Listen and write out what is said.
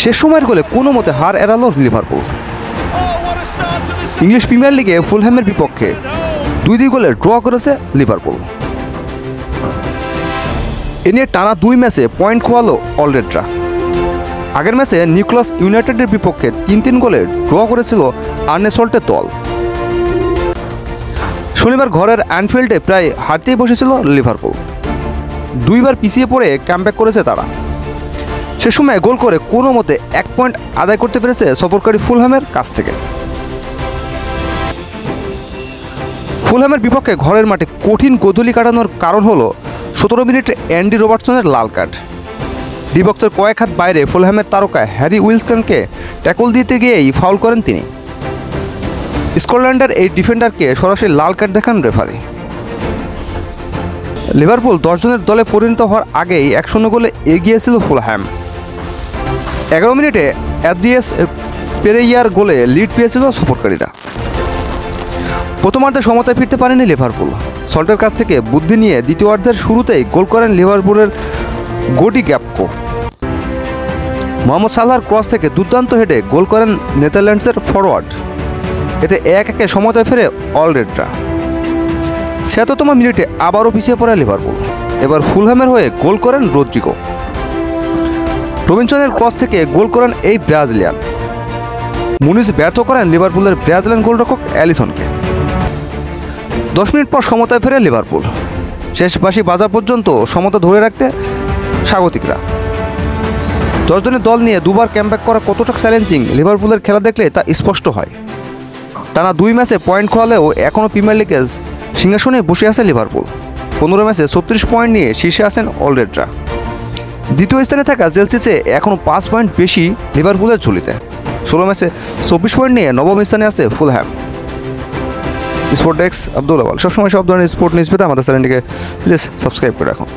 শেষ সময়ের গোলে কোনো মতে হার এড়ালো লিভারপুল। ইংলিশ প্রিমিয়ার লিগে ফুলহ্যামের বিপক্ষে 2-2 গোলে ড্র করেছে লিভারপুল। এ নিয়ে টানা 2 ম্যাচে পয়েন্ট খোয়ালো অলরেডরা। আগের ম্যাচে নিউক্যাসল ইউনাইটেডের বিপক্ষে 3-3 গোলে ড্র করেছিল আর্নে স্লটের দল। শনিবার ঘরের অ্যানফিল্ডে প্রায় হারতেই বসেছিল লিভারপুল। 2 বার পিছিয়ে পড়ে কামব্যাক করেছে তারা। সে সময় গোল করে কোনো মতে 1 পয়েন্ট আদায় করতে পেরেছে সফরকারী ফুলহ্যামের কাছ থেকে। ফুলহ্যামের বিপক্ষে ঘরের মাঠে কঠিন গোধূলি কাটানোর কারণ হলো 17 মিনিটে অ্যান্ডি রবার্টসনের লাল কার্ড। ডি বক্সের কয়েক হাত বাইরে ফুলহ্যামের তারকা হ্যারি উইলসনকে ট্যাকল দিতে গিয়েই ফাউল করেন তিনি। স্কটল্যান্ডের এই ডিফেন্ডারকে সরাসরি লাল কার্ড দেখান রেফারি। লিভারপুল 10 জনের দলে পরিণত হওয়ার আগেই 1-0 গোলে এগিয়ে ছিল ফুলহ্যাম। 11 মিনিটে অ্যাদ্রিয়াস পেরেইয়ার গোলে লিড পেয়েছিল সফরকারীরা। প্রথমার্ধে সমতায় ফিরতে পারেনি লিভারপুল। সল্টের কাছ থেকে বুদ্ধি নিয়ে দ্বিতীয়ার্ধের শুরুতেই গোল করেন লিভারপুলের গোডি গ্যাপকো। মোহাম্মদ সালাহর ক্রস থেকে দুর্দান্ত হেডে গোল করেন নেদারল্যান্ডসের ফরওয়ার্ড। এতে 1-1 সমতায় ফেরে অলরেডরা। 76তম মিনিটে আবারও পিছিয়ে পড়ে লিভারপুল। এবার ফুলহ্যামের হয়ে গোল করেন রদ্রিগো। রবিনসনের ক্রস থেকে গোল করেন এই ব্রাজিলিয়ান। মুনিস ব্যর্থ করেন লিভারপুলের ব্রাজিলিয়ান গোলরক্ষক অ্যালিসনকে। 10 মিনিট পর সমতায় ফেরে লিভারপুল। শেষ বাঁশি বাজা পর্যন্ত সমতা ধরে রাখতে স্বাগতিকরা। 10 জনের দল নিয়ে 2 বার ক্যামব্যাক করা কতটা চ্যালেঞ্জিং লিভারপুলের খেলা দেখলে তা স্পষ্ট হয়। টানা 2 ম্যাচে পয়েন্ট খোয়ালেও এখনও প্রিমিয়ার লিগের সিংহাসনে বসে আছে লিভারপুল। 15 ম্যাচে 36 পয়েন্ট নিয়ে শীর্ষে আছেন অলরেডরা। দ্বিতীয় স্থানে থাকা চেলসির চেয়ে এখনও 5 পয়েন্ট বেশি লিভারপুলের ঝুলিতে। 16 ম্যাচে 24 পয়েন্ট নিয়ে নবম স্থানে আছে ফুলহ্যাম। স্পোর্ট ডেস্ক আব্দুল আওয়াল। সবসময় সব ধরনের স্পোর্ট নিউজ পেতে আমাদের চ্যানেলটিকে প্লিজ সাবস্ক্রাইব করে রাখুন।